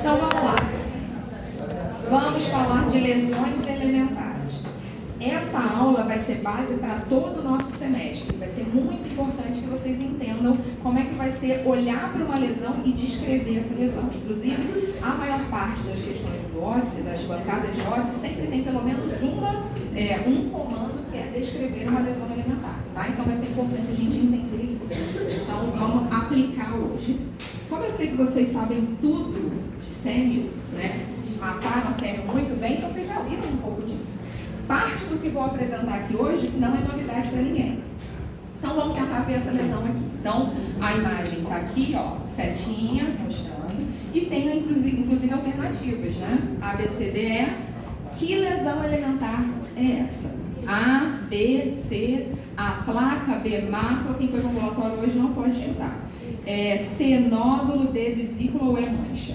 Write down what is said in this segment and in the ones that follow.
Então vamos lá. Vamos falar de lesões elementares. Essa aula vai ser base para todo o nosso semestre. Vai ser muito importante que vocês entendam como é que vai ser olhar para uma lesão e descrever essa lesão. Inclusive, a maior parte das questões do OSCE, das bancadas de OSCE, sempre tem pelo menos um comando que é descrever uma lesão elementar. Tá? Então vai ser importante a gente entender isso. Então vamos aplicar hoje. Como eu sei que vocês sabem tudo de sêmio, né? Mataram a sêmio muito bem, então vocês já viram um pouco disso. Parte do que vou apresentar aqui hoje não é novidade para ninguém. Então vamos tentar ver essa lesão aqui. Então a imagem está aqui, ó, setinha, mostrando, e tem inclusive alternativas, né? A, B, C, D, E. Que lesão elementar é essa? A, B, C, A, placa, B, mácula. Quem foi para o ambulatório hoje não pode chutar. C, nódulo, D, vesícula ou E, mancha?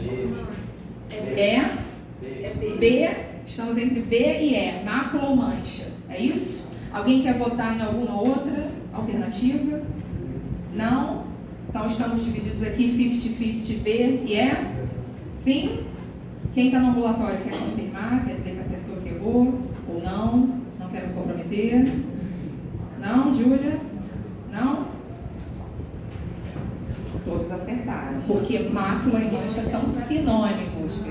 B, estamos entre B e E, mácula ou mancha? É isso? Alguém quer votar em alguma outra alternativa? Não? Então estamos divididos aqui 50-50 B e E? Sim? Quem está no ambulatório quer confirmar? Quer dizer que acertou, que errou? Ou não? Não quero me comprometer? Não, Júlia? Não? Todos acertaram, porque mácula e mancha são sinônimos.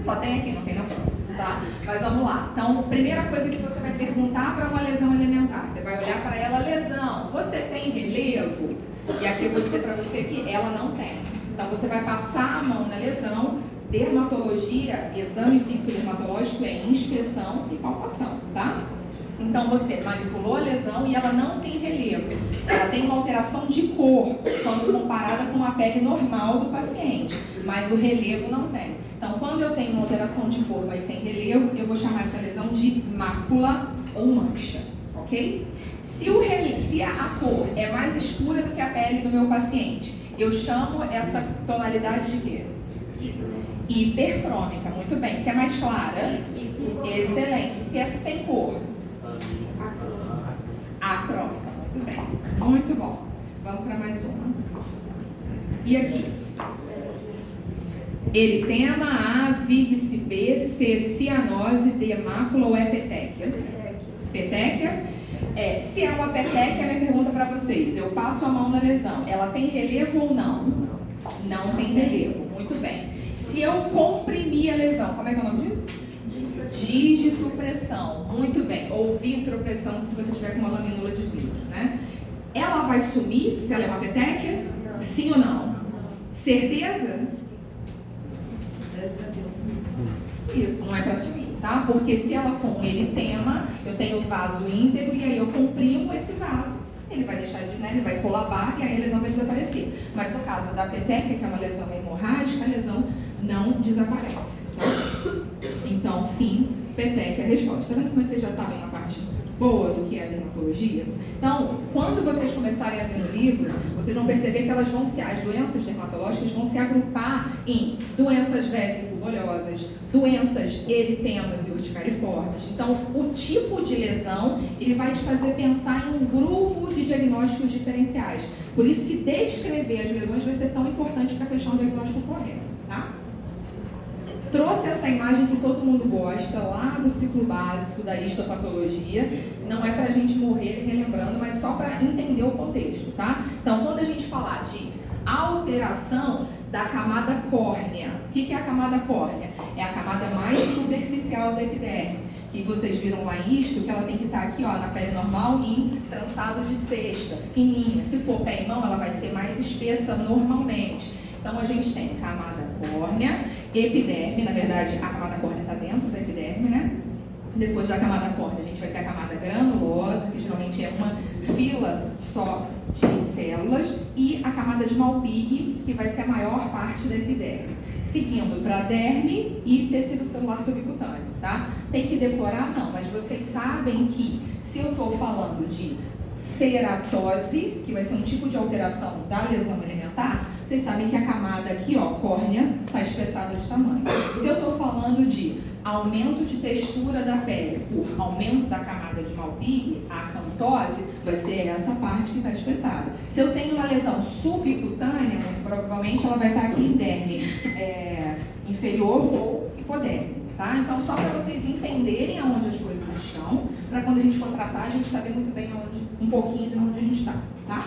Só tem aqui, não tem na prova, tá? Mas vamos lá. Então, primeira coisa que você vai perguntar para uma lesão elementar, você vai olhar para ela, lesão, você tem relevo? E aqui eu vou dizer para você que ela não tem. Então, você vai passar a mão na lesão. Dermatologia, exame físico dermatológico é inspeção e palpação, tá? Então você manipulou a lesão e ela não tem relevo. Ela tem uma alteração de cor quando comparada com a pele normal do paciente, mas o relevo não tem. Então quando eu tenho uma alteração de cor, mas sem relevo, eu vou chamar essa lesão de mácula ou mancha, ok? Se a cor é mais escura do que a pele do meu paciente, eu chamo essa tonalidade de quê? Hipercrômica, muito bem. Se é mais clara, excelente. Se é sem cor, acrômica, muito bem. Muito bom. Vamos para mais uma. E aqui? Eritema, A, víbice, B, C, cianose, D, mácula ou E, petequia? Petequia? Se é uma petequia, minha pergunta para vocês. Eu passo a mão na lesão. Ela tem relevo ou não? Não tem relevo. Muito bem. Se eu comprimir a lesão, como é que é o nome disso? Dígito-pressão. Muito bem. Ou vitropressão, se você tiver com uma laminula de vidro, né? Ela vai sumir se ela é uma petequia? Sim ou não? Certeza? Isso, não é para sumir, tá? Porque se ela for um eritema, eu tenho o vaso íntegro e aí eu comprimo esse vaso. Ele vai deixar de, né, ele vai colabar e aí a lesão vai desaparecer. Mas no caso da petequia, que é uma lesão hemorrágica, a lesão não desaparece. Tá? Então, sim, petequia é a resposta. Tá vendo como vocês já sabem uma parte boa do que é a dermatologia? Então, quando vocês começarem a ver no livro, vocês vão perceber que as doenças dermatológicas vão se agrupar em doenças vesico-bolhosas, doenças eritemas e urticariformes. Então, o tipo de lesão, ele vai te fazer pensar em um grupo de diagnósticos diferenciais. Por isso que descrever as lesões vai ser tão importante para fechar um diagnóstico correto, tá? Trouxe essa imagem que todo mundo gosta, lá do ciclo básico da histopatologia. Não é para a gente morrer relembrando, mas só para entender o contexto, tá? Então, quando a gente falar de alteração da camada córnea, o que é a camada córnea? É a camada mais superficial da epiderme, que vocês viram lá em isto, que ela tem que estar aqui, ó, na pele normal, em trançado de cesta, fininha. Se for pé e mão, ela vai ser mais espessa normalmente. Então, a gente tem camada córnea, epiderme, na verdade, a camada córnea está dentro da epiderme, né? Depois da camada córnea, a gente vai ter a camada granulosa, que geralmente é uma fila só de células, e a camada de Malpighi, que vai ser a maior parte da epiderme. Seguindo para a derme e tecido celular subcutâneo, tá? Tem que decorar? Não, mas vocês sabem que se eu estou falando de ceratose, que vai ser um tipo de alteração da lesão elementar, vocês sabem que a camada aqui, ó, córnea, está espessada de tamanho. Se eu estou falando de aumento de textura da pele por aumento da camada de Malpighi, a acantose, vai ser essa parte que está espessada. Se eu tenho uma lesão subcutânea, muito provavelmente ela vai estar aqui em derme inferior ou hipodérmico, tá? Então, só para vocês entenderem aonde as coisas estão, para quando a gente for tratar, a gente saber muito bem um pouquinho de onde a gente está, tá?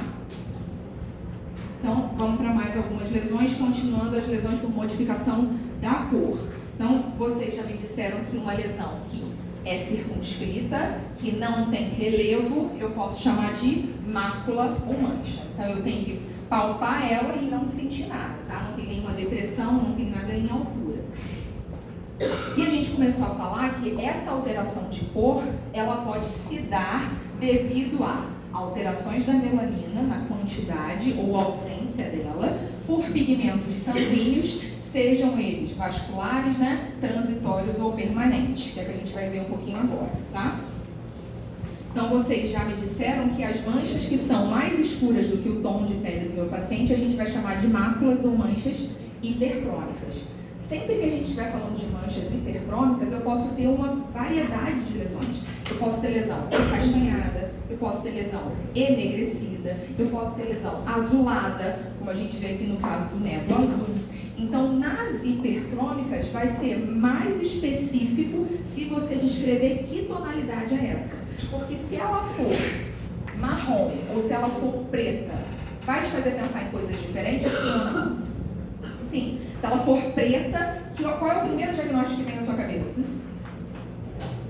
Então, vamos para mais algumas lesões, continuando as lesões por modificação da cor. Então, vocês já me disseram que uma lesão que é circunscrita, que não tem relevo, eu posso chamar de mácula ou mancha. Então, eu tenho que palpar ela e não sentir nada, tá? Não tem nenhuma depressão, não tem nada em altura. E a gente começou a falar que essa alteração de cor, ela pode se dar devido a alterações da melanina na quantidade ou ausência dela por pigmentos sanguíneos, sejam eles vasculares, né, transitórios ou permanentes, que é que a gente vai ver um pouquinho agora, tá? Então, vocês já me disseram que as manchas que são mais escuras do que o tom de pele do meu paciente, a gente vai chamar de máculas ou manchas hipercrômicas. Sempre que a gente estiver falando de manchas hipercrômicas, eu posso ter uma variedade de lesões. Eu posso ter lesão castanhada, eu posso ter lesão enegrecida, eu posso ter lesão azulada, como a gente vê aqui no caso do névoa azul. Então, nas hipercrômicas, vai ser mais específico se você descrever que tonalidade é essa. Porque se ela for marrom ou se ela for preta, vai te fazer pensar em coisas diferentes, sim ou não? Sim. Se ela for preta, qual é o primeiro diagnóstico que vem na sua cabeça?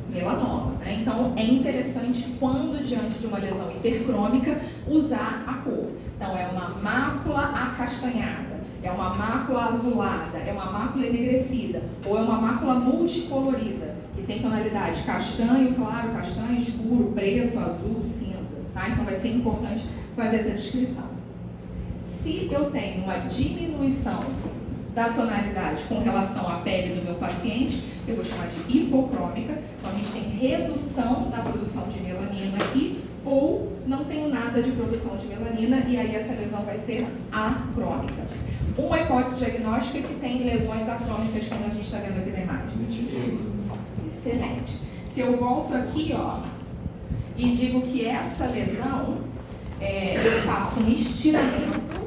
Melanoma, né? Então, é interessante, quando diante de uma lesão hipercrômica, usar a cor. Então, é uma mácula acastanhada, é uma mácula azulada, é uma mácula enegrecida, ou é uma mácula multicolorida, que tem tonalidade castanho claro, castanho escuro, preto, azul, cinza, tá? Então, vai ser importante fazer essa descrição. Se eu tenho uma diminuição da tonalidade com relação à pele do meu paciente, eu vou chamar de hipocrômica. Então, a gente tem redução da produção de melanina aqui, ou não tenho nada de produção de melanina, e aí essa lesão vai ser acrômica. Uma hipótese diagnóstica que tem lesões acrômicas, como a gente está vendo aqui na imagem. Excelente. Se eu volto aqui, ó, e digo que essa lesão, eu faço um estiramento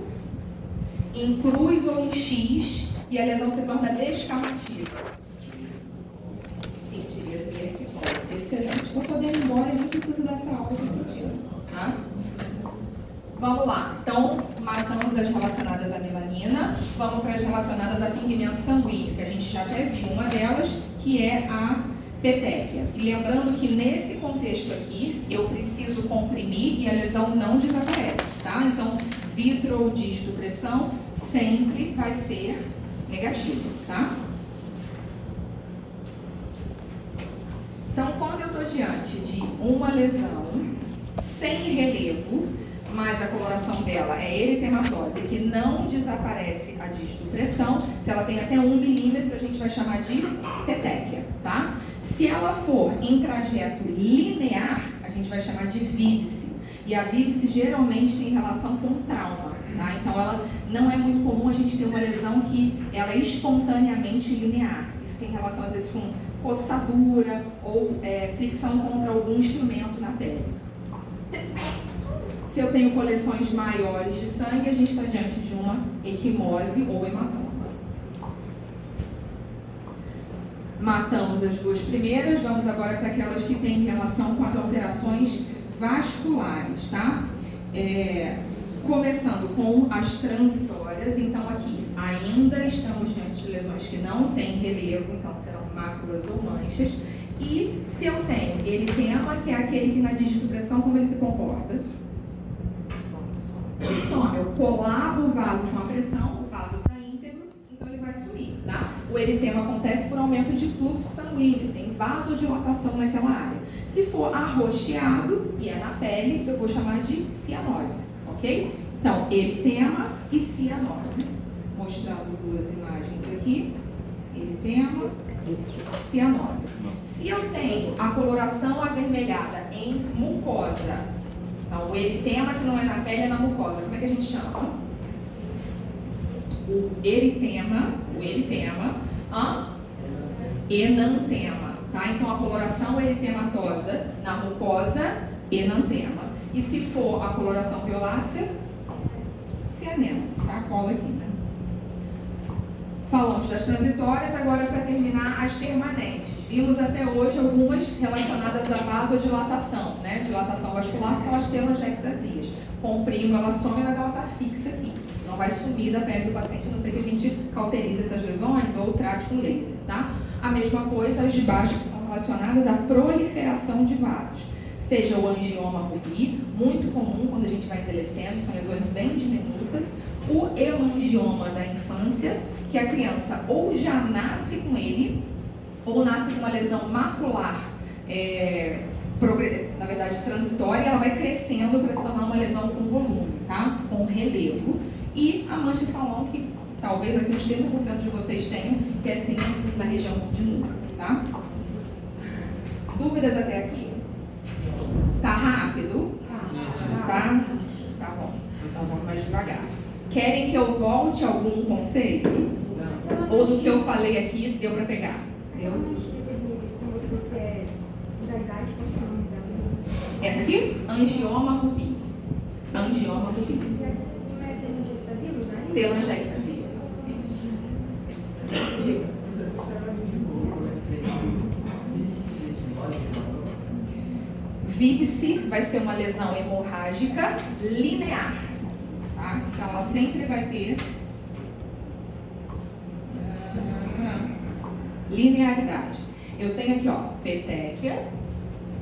em cruz ou em X, e a lesão se torna descamativa. Excelente. Estou podendo ir embora e não preciso dessa aula de sentido, tá? Vamos lá. Então, matamos as relacionadas à melanina. Vamos para as relacionadas a pigmento sanguíneo, que a gente já até viu uma delas, que é a petéquia. E lembrando que nesse contexto aqui, eu preciso comprimir e a lesão não desaparece, tá? Então, vitro ou distopressão sempre vai ser negativo, tá? Então, quando eu estou diante de uma lesão sem relevo, mas a coloração dela é eritematose, que não desaparece a distopressão, se ela tem até 1 milímetro, a gente vai chamar de petéquia, tá? Se ela for em trajeto linear, a gente vai chamar de víbice. E a víbice geralmente tem relação com trauma, tá? Então, ela não é muito comum a gente ter uma lesão que ela é espontaneamente linear. Isso tem relação, às vezes, com coçadura ou fricção contra algum instrumento na pele. Se eu tenho coleções maiores de sangue, a gente está diante de uma equimose ou hematoma. Matamos as duas primeiras, vamos agora para aquelas que têm relação com as alterações vasculares, tá? Começando com as transitórias, então aqui ainda estamos diante de lesões que não têm relevo, então serão máculas ou manchas. E se eu tenho eritema, que é aquele que na distopressão, como ele se comporta? Ele some. Eu colabo o vaso com a pressão, o vaso está íntegro, então ele vai sumir, tá? O eritema acontece por aumento de fluxo sanguíneo, tem vasodilatação naquela área. Se for arroxeado e é na pele, eu vou chamar de cianose, ok? Então, eritema e cianose. Mostrando duas imagens aqui. Eritema, cianose. Se eu tenho a coloração avermelhada em mucosa, então o eritema que não é na pele é na mucosa, como é que a gente chama? O eritema, enantema, tá? Então a coloração eritematosa na mucosa, enantema. E se for a coloração violácea, cianema, tá? Cola aqui, né? Falamos das transitórias, agora para terminar as permanentes. Vimos até hoje algumas relacionadas à vasodilatação, né? Dilatação vascular, que são as telangiectasias. Comprimo, ela some, mas ela está fixa aqui. Não vai sumir da pele do paciente, a não ser que a gente cauterize essas lesões ou trate com laser, tá? A mesma coisa as de baixo, que são relacionadas à proliferação de vasos. Seja o angioma rubi, muito comum quando a gente vai envelhecendo, são lesões bem diminutas. O hemangioma da infância, que a criança ou já nasce com ele, ou nasce com uma lesão macular, na verdade transitória, ela vai crescendo para se tornar uma lesão com volume, tá? Com relevo. E a mancha salão, que talvez aqui uns 30% de vocês tenham, que é assim na região de nuca, tá? Dúvidas até aqui? Tá rápido? Tá? Tá bom. Então vamos mais devagar. Querem que eu volte a algum conceito? Ou do que eu falei aqui deu para pegar? Deu? Essa aqui? Angioma rubi. Angioma rubi. Telangiectasia. Isso. Diga. Víbice vai ser uma lesão hemorrágica linear. Tá? Então ela sempre vai ter linearidade. Eu tenho aqui, ó, petequia,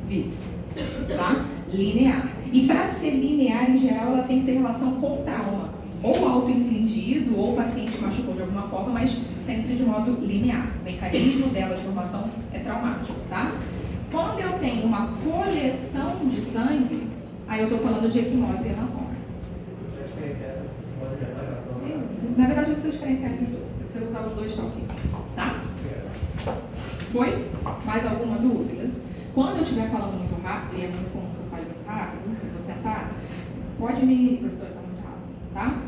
víbice, tá? Linear. E para ser linear, em geral, ela tem que ter relação com trauma. Ou auto-infligido, ou o paciente machucou de alguma forma, mas sempre de modo linear. O mecanismo dela de formação é traumático, tá? Quando eu tenho uma coleção de sangue, aí eu estou falando de equimose e hematoma. Na verdade, não precisa diferenciar entre os dois. Se você usar os dois, está ok. Tá? Foi? Mais alguma dúvida? Quando eu estiver falando muito rápido, e é muito comum que eu fale muito rápido, eu vou tentar, pode me... Professor, está muito rápido, tá?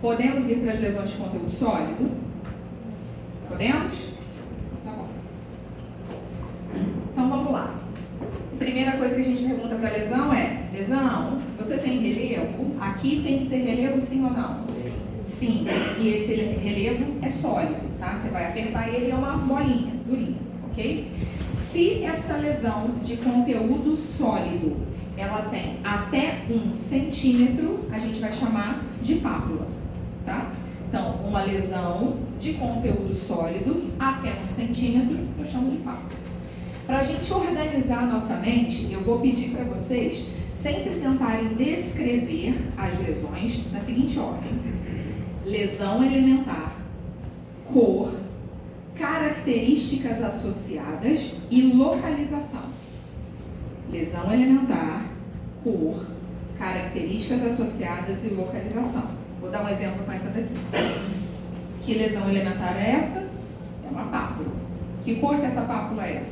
Podemos ir para as lesões de conteúdo sólido? Podemos? Tá bom. Então vamos lá. Primeira coisa que a gente pergunta para a lesão é: lesão, você tem relevo? Aqui tem que ter relevo, sim ou não? Sim. E esse relevo é sólido, tá? Você vai apertar ele, é uma bolinha, durinha, ok? Se essa lesão de conteúdo sólido, ela tem até 1 centímetro, a gente vai chamar de pápula, tá? Então, uma lesão de conteúdo sólido até 1 centímetro, eu chamo de pápula. Para a gente organizar a nossa mente, eu vou pedir para vocês sempre tentarem descrever as lesões na seguinte ordem: lesão elementar, cor, características associadas e localização. Lesão elementar, cor, características associadas e localização. Vou dar um exemplo com essa daqui. Que lesão elementar é essa? É uma pápula. Que cor que essa pápula é?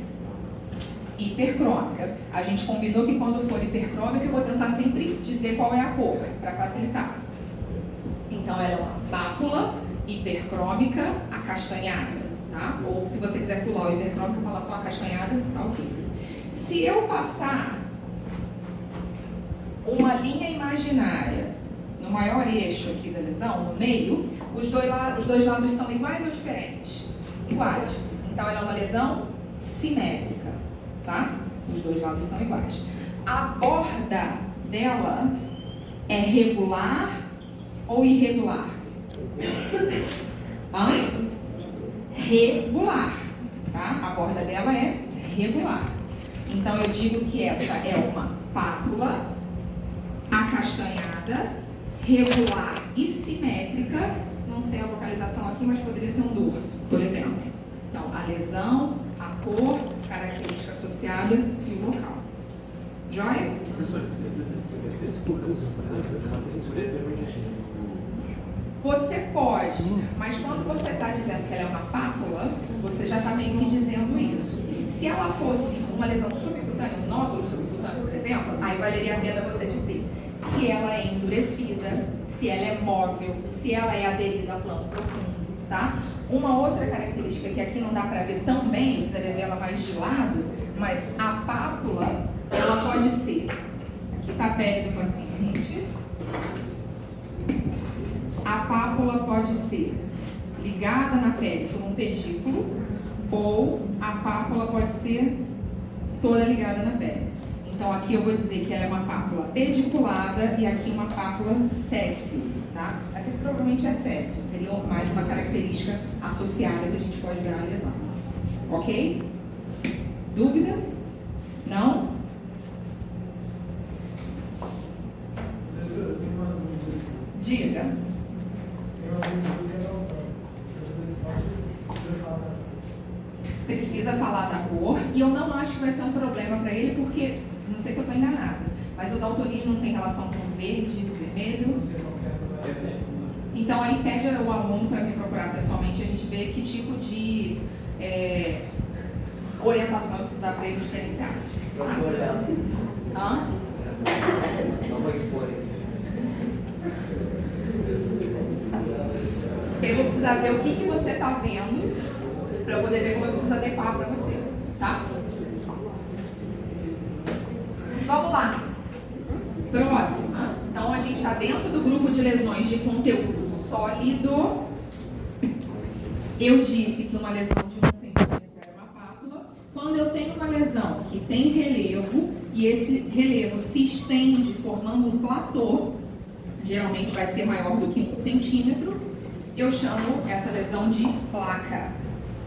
Hipercrômica. A gente combinou que quando for hipercrômica eu vou tentar sempre dizer qual é a cor, para facilitar. Então ela é uma pápula hipercrômica acastanhada, tá? Ou se você quiser pular o hipercrômica e falar só acastanhada, tá ok. Se eu passar uma linha imaginária no maior eixo aqui da lesão, no meio, os dois lados são iguais ou diferentes? Iguais. Então ela é uma lesão simétrica. Tá? Os dois lados são iguais. A borda dela é regular ou irregular? Regular. Tá? A borda dela é regular. Então eu digo que essa é uma pápula acastanhada, regular e simétrica. Não sei a localização aqui, mas poderia ser um dorso, por exemplo. Então, a lesão, a cor, característica associada e o local. Joia? Professor, você pode, mas quando você está dizendo que ela é uma pápula, você já está meio que dizendo isso. Se ela fosse uma lesão subcutânea, um nódulo subcutâneo, por exemplo, aí valeria a pena você dizer se ela é endurecida, se ela é móvel, se ela é aderida a plano profundo, tá? Uma outra característica que aqui não dá para ver tão bem, precisaria ver ela mais de lado, mas a pápula, ela pode ser, aqui está a pele do paciente, pápula pode ser ligada na pele por um pedículo, ou a pápula pode ser toda ligada na pele. Então aqui eu vou dizer que ela é uma pápula pediculada e aqui uma pápula séssil, tá? Essa aqui provavelmente é séssil, seria mais uma característica associada que a gente pode ver na lesão. Ok? Dúvida? Não? Diga. Precisa falar da cor, e eu não acho que vai ser um problema para ele, porque, não sei se eu estou enganada, mas o daltonismo não tem relação com o verde e o vermelho. Então aí pede o aluno para me procurar pessoalmente e a gente vê que tipo de orientação que dá para ele diferenciar-se. Tá? Não vou expor. Eu vou precisar ver o que você está vendo para eu poder ver como eu preciso adequar para você, tá? Vamos lá. Próxima. Então a gente está dentro do grupo de lesões de conteúdo sólido. Eu disse que uma lesão de 1 centímetro é uma pápula. Quando eu tenho uma lesão que tem relevo e esse relevo se estende formando um platô, geralmente vai ser maior do que 1 centímetro, eu chamo essa lesão de placa,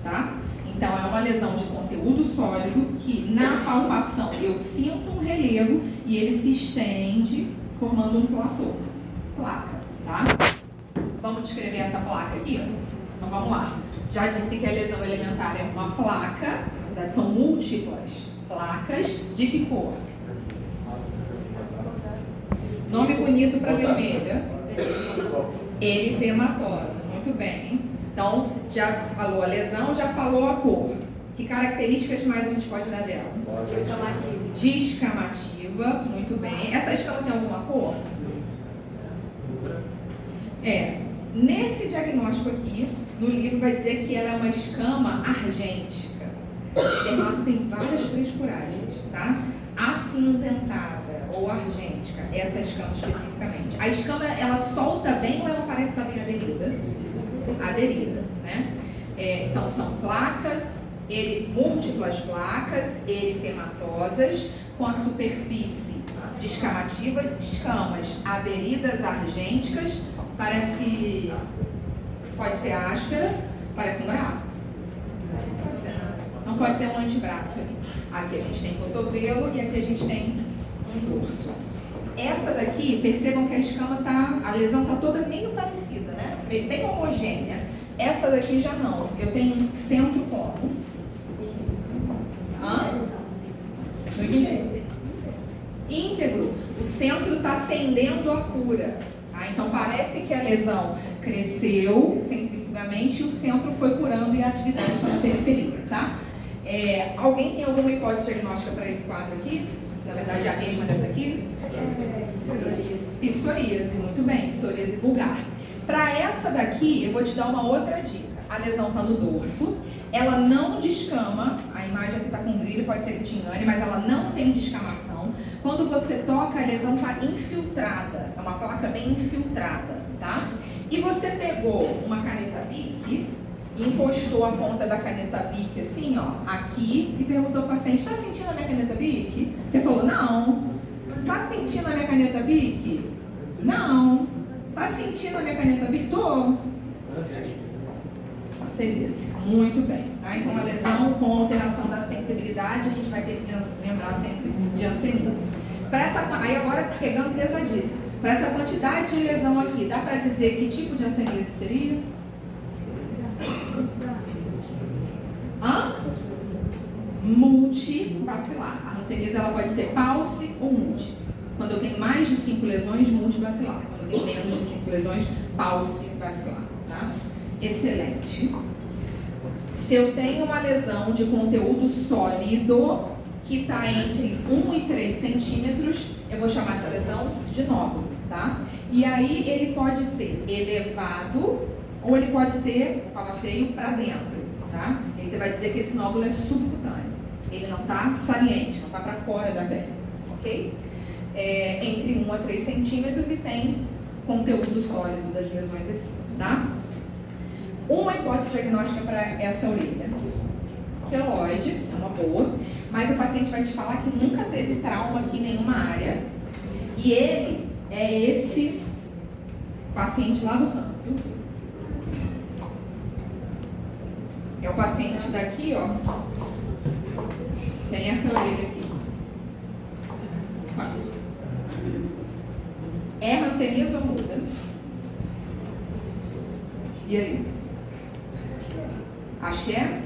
tá? Então é uma lesão de conteúdo sólido que na palpação eu sinto um relevo e ele se estende formando um platô, placa, tá? Vamos descrever essa placa aqui? Então vamos lá. Já disse que a lesão elementar é uma placa, na verdade são múltiplas placas, de que cor? Nome bonito para vermelha. Eritematosa, muito bem. Então, já falou a lesão, já falou a cor. Que características mais a gente pode dar dela? Descamativa, muito bem. Essa escama tem alguma cor? Nesse diagnóstico aqui, no livro vai dizer que ela é uma escama argêntica. O dermato tem várias frescuragens, tá? Acinzentada ou argêntica, essa escama especificamente. A escama, ela solta bem ou ela parece estar bem aderida? Aderida, né? Então são placas, múltiplas placas eritematosas com a superfície descamativa, escamas aderidas argênticas, pode ser áspera, parece um braço. Não pode ser um antebraço ali. Aqui a gente tem cotovelo e aqui a gente tem um dorso. Essa daqui, percebam que a lesão está toda meio parecida, né? Bem homogênea. Essa daqui já não. Eu tenho um centro como? Não entendi. Íntegro. O centro está tendendo à cura. Tá? Então parece que a lesão cresceu centrifugamente e o centro foi curando e a atividade está na periferia, tá? Alguém tem alguma hipótese diagnóstica para esse quadro aqui? Na verdade, é a mesma dessa aqui? Psoríase, muito bem, psoríase vulgar. Para essa daqui, eu vou te dar uma outra dica. A lesão está no dorso, ela não descama, a imagem aqui está com brilho, pode ser que te engane, mas ela não tem descamação. Quando você toca, a lesão está infiltrada, é uma placa bem infiltrada, tá? E você pegou uma caneta Bic, encostou a ponta da caneta Bic assim, ó, aqui, e perguntou ao paciente: está sentindo a minha caneta Bic? Você falou: não. Está sentindo a minha caneta Bic? Não. Está sentindo a minha caneta Bic? Tô. Facilíssimo. Muito bem. Tá? Então, a lesão com alteração da sensibilidade, a gente vai ter que lembrar sempre de hanseníase. Aí agora, pegando pesadíssimo. Para essa quantidade de lesão aqui, dá para dizer que tipo de hanseníase seria? Multibacilar. A hanseníase ela pode ser pauci ou multi. Quando eu tenho mais de 5 lesões, multibacilar. Quando eu tenho menos de 5 lesões, pauci-bacilar. Tá? Excelente. Se eu tenho uma lesão de conteúdo sólido que está entre 1 e 3 centímetros, eu vou chamar essa lesão de nódulo. Tá? E aí ele pode ser elevado ou ele pode ser, fala feio, para dentro. Tá? E aí você vai dizer que esse nódulo é subcutâneo. Ele não está saliente, não está para fora da pele. Ok? Entre 1 a 3 centímetros e tem conteúdo sólido das lesões aqui, tá? Uma hipótese diagnóstica para essa orelha. Queloide, é uma boa, mas o paciente vai te falar que nunca teve trauma aqui em nenhuma área. E ele é esse paciente lá do canto. É o paciente daqui, ó. Tem essa orelha aqui. É hanseníase ou muda? E aí? Acho que é?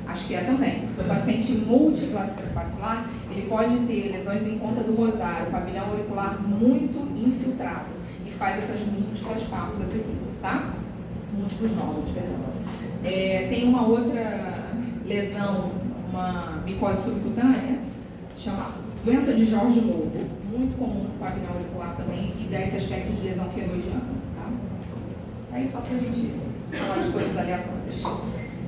Acho que é também. O paciente multiplacilar, ele pode ter lesões em conta do rosário, pavilhão auricular muito infiltrado e faz essas múltiplas pápulas aqui, tá? Múltiplos nódulos, perdão. Tem uma outra lesão, uma micose subcutânea, chama doença de Jorge Lobo, muito comum no pavilhão auricular também, e dá esse aspecto de lesão queroidiana, tá? Aí só pra gente falar de coisas aleatórias.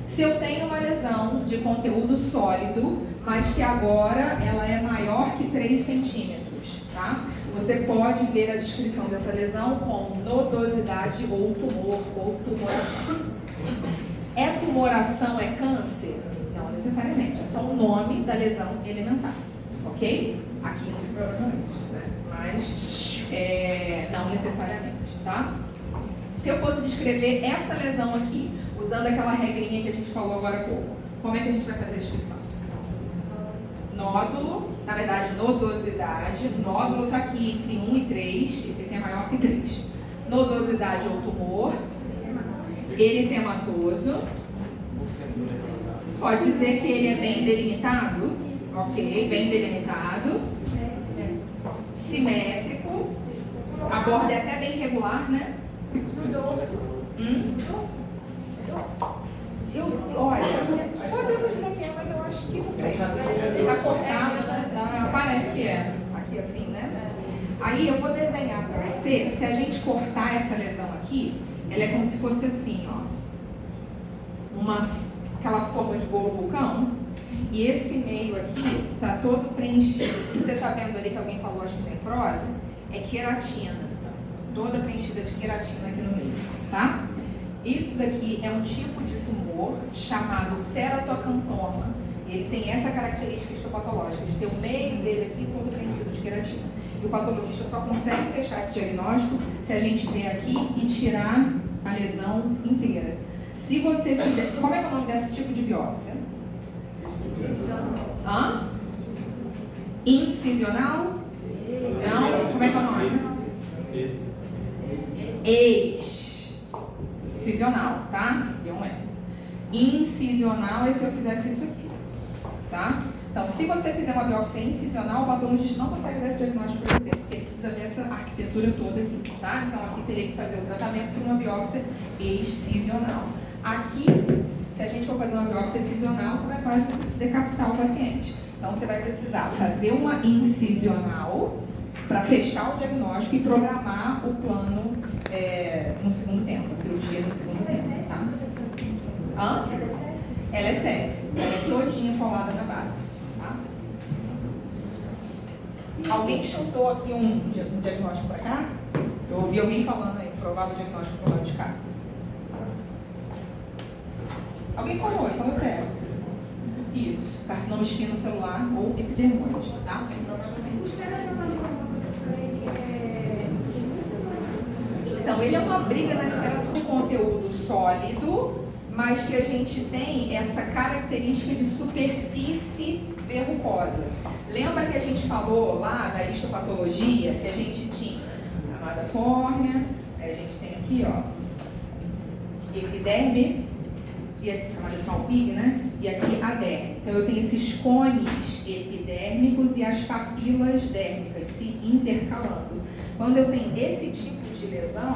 Se eu tenho uma lesão de conteúdo sólido, mas que agora ela é maior que 3 centímetros, tá? Você pode ver a descrição dessa lesão como nodosidade ou tumor ou tumoração. É tumoração, é câncer? Não necessariamente, é só o nome da lesão elementar, ok? Aqui muito provavelmente, né? Mas não necessariamente, tá? Se eu fosse descrever essa lesão aqui, usando aquela regrinha que a gente falou agora há pouco, como é que a gente vai fazer a descrição? Nódulo, na verdade, nodosidade. Nódulo está aqui entre 1 e 3, esse aqui é maior que 3. Nodosidade ou tumor. Eritematoso. Pode dizer que ele é bem delimitado. Ok, bem delimitado. Simétrico. A borda é até bem regular, né? Olha, podemos dizer que é, mas eu acho que não sei. Está cortado, parece que é. Aqui assim, né? Aí eu vou desenhar para você, se a gente cortar essa lesão aqui, ela é como se fosse assim, ó. Aquela forma de bolo vulcão. E esse meio aqui está todo preenchido. Você está vendo ali que alguém falou, acho que necrose? É queratina. Toda preenchida de queratina aqui no meio, tá? Isso daqui é um tipo de tumor chamado ceratocantoma. Ele tem essa característica histopatológica de ter o meio dele aqui todo preenchido de queratina. E o patologista só consegue fechar esse diagnóstico se a gente vier aqui e tirar a lesão inteira. Se você fizer... Como é que é o nome desse tipo de biópsia? Hã? Incisional? Não? Como é que é o nome? Excisional, tá? Deu um erro. Incisional é se eu fizesse isso aqui, tá? Então, se você fizer uma biópsia incisional, o patologista não consegue dar esse diagnóstico para você, porque ele precisa dessa arquitetura toda aqui, tá? Então, aqui teria que fazer o tratamento por uma biópsia excisional. Aqui, se a gente for fazer uma biópsia excisional, você vai quase decapitar o paciente. Então, você vai precisar fazer uma incisional para fechar o diagnóstico e programar o plano no segundo tempo, a cirurgia no segundo tempo, tá? Hã? Ela é SES, ela é todinha colada na base, tá? Alguém chutou aqui um diagnóstico para cá? Eu ouvi alguém falando aí, provável diagnóstico para o lado de cá. Alguém falou, ele falou sério. Isso, carcinoma espinocelular ou epidermoide, tá? Então, ele é uma briga na literatura com conteúdo sólido, mas que a gente tem essa característica de superfície verrucosa. Lembra que a gente falou lá da histopatologia, que a gente tinha a camada córnea, a gente tem aqui, ó, epiderme, e a camada de Malpighi, né? E aqui a derme. Então, eu tenho esses cones epidérmicos e as papilas dérmicas se intercalando. Quando eu tenho esse tipo de lesão,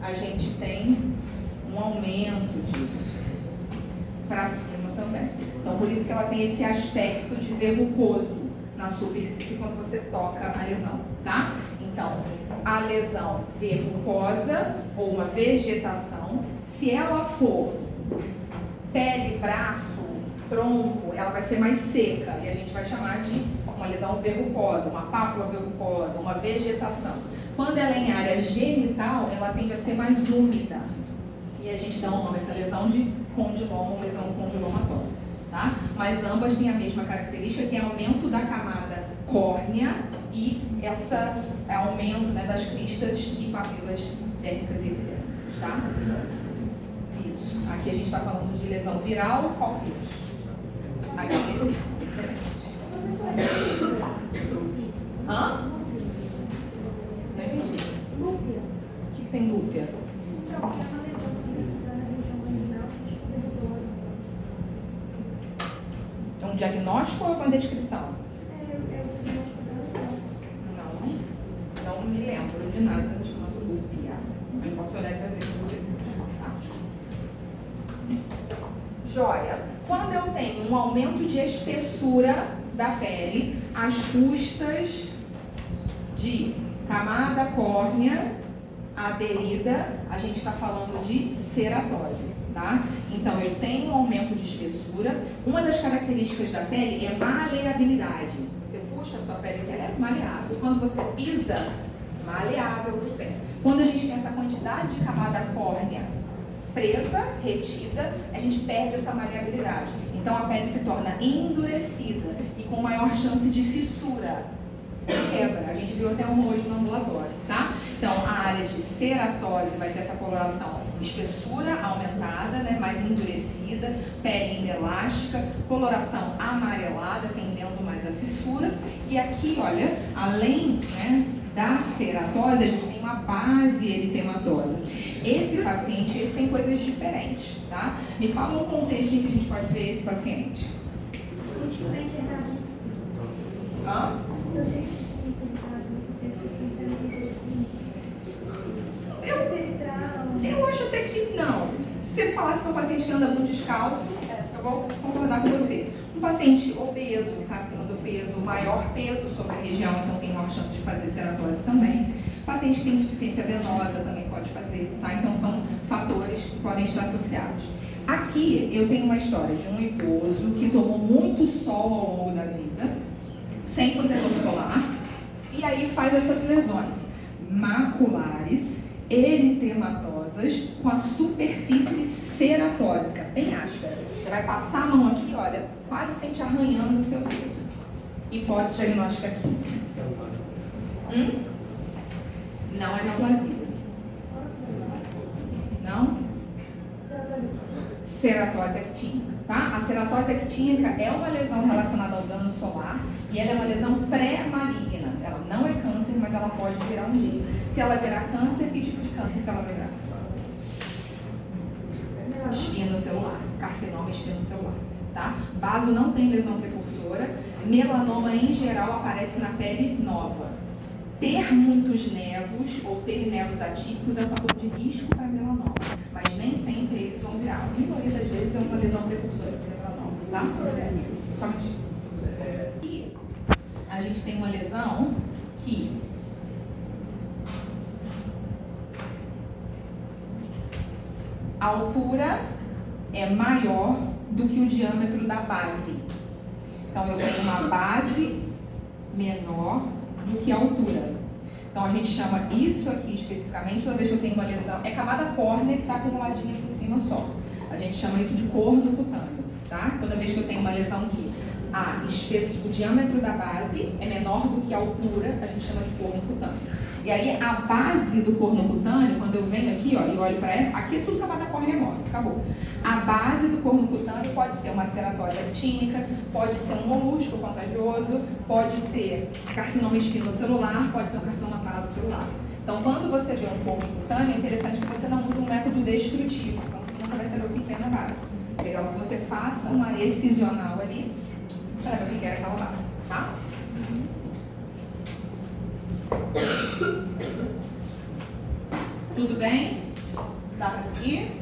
a gente tem um aumento disso para cima também. Então, por isso que ela tem esse aspecto de verrucoso na superfície quando você toca a lesão, tá? Então, a lesão verrucosa ou uma vegetação, se ela for pele, braço, tronco, ela vai ser mais seca e a gente vai chamar de uma lesão verrucosa, uma pápula verrucosa, uma vegetação. Quando ela é em área genital, ela tende a ser mais úmida. E a gente dá o nome a essa lesão de condiloma ou lesão condilomatosa, tá? Mas ambas têm a mesma característica, que é aumento da camada córnea e essa aumento, né, das cristas e papilas térmicas e epidérmicas, tá? Isso. Aqui a gente está falando de lesão viral, qual vírus? HPV. Excelente. Hã? Não entendi. O que tem lúpia? É um diagnóstico ou é uma descrição? Não me lembro de nada chamado lúpia. Mas posso olhar e trazer para você. Tá? Joia. Quando eu tenho um aumento de espessura da pele, às custas de camada córnea aderida, a gente está falando de ceratose, tá? Então, eu tenho um aumento de espessura. Uma das características da pele é maleabilidade. Você puxa a sua pele, ela é maleável. Quando você pisa, maleável para o pé. Quando a gente tem essa quantidade de camada córnea presa, retida, a gente perde essa maleabilidade. Então, a pele se torna endurecida e com maior chance de fissura. Quebra. A gente viu até um hoje no ambulatório, tá? Então, a área de ceratose vai ter essa coloração, espessura aumentada, né, mais endurecida, pele inelástica, coloração amarelada, tendendo mais a fissura. E aqui, olha, além, né, da ceratose, a gente tem uma base eritematosa. Esse paciente, esse tem coisas diferentes, tá? Me fala um contexto em que a gente pode ver esse paciente. Hã? Eu acho até que não. Se você falasse que é um paciente que anda muito descalço, eu vou concordar com você. Um paciente obeso, que está acima do peso, maior peso sobre a região, então tem maior chance de fazer ceratose também. Paciente que tem insuficiência venosa também pode fazer, tá? Então são fatores que podem estar associados. Aqui eu tenho uma história de um idoso que tomou muito sol ao longo da vida, sem protetor solar, e aí faz essas lesões maculares, eritematosas, com a superfície ceratósica, bem áspera. Você vai passar a mão aqui, olha, quase sente arranhando o seu dedo. Hipótese diagnóstica aqui. Não é neoplasia. Não? Ceratose actínica, tá? A ceratose actínica é uma lesão relacionada ao dano solar e ela é uma lesão pré-maligna. Ela não é câncer, mas ela pode virar um dia. Se ela virar câncer, que tipo de câncer que ela vai virar? Espinocelular, carcinoma espinocelular, tá? Vaso não tem lesão precursora. Melanoma, em geral, aparece na pele nova. Ter muitos nevos ou ter nevos atípicos é um fator de risco para melanoma, mas nem sempre eles vão virar. A maioria das vezes é uma lesão precursora para melanoma, tá? Somente. E a gente tem uma lesão que a altura é maior do que o diâmetro da base. Então, eu tenho uma base menor do que a altura. Então, a gente chama isso aqui especificamente, toda vez que eu tenho uma lesão, é camada córnea que está acumuladinha aqui em cima só. A gente chama isso de corno cutâneo, tá? Toda vez que eu tenho uma lesão aqui, o diâmetro da base é menor do que a altura, a gente chama de corno cutâneo. E aí, a base do corno cutâneo, quando eu venho aqui, ó, e olho para ela, aqui é tudo camada córnea morta, acabou. A base do corno cutâneo pode ser uma ceratose actínica, pode ser um molúsculo contagioso, pode ser carcinoma espinocelular, pode ser um carcinoma paracelular. Então, quando você vê um corno cutâneo, é interessante que você não use um método destrutivo, senão você nunca vai saber o que tem na base. É legal que você faça uma excisional ali, para ver o que é aquela base, tá? Tudo bem? Dá para seguir?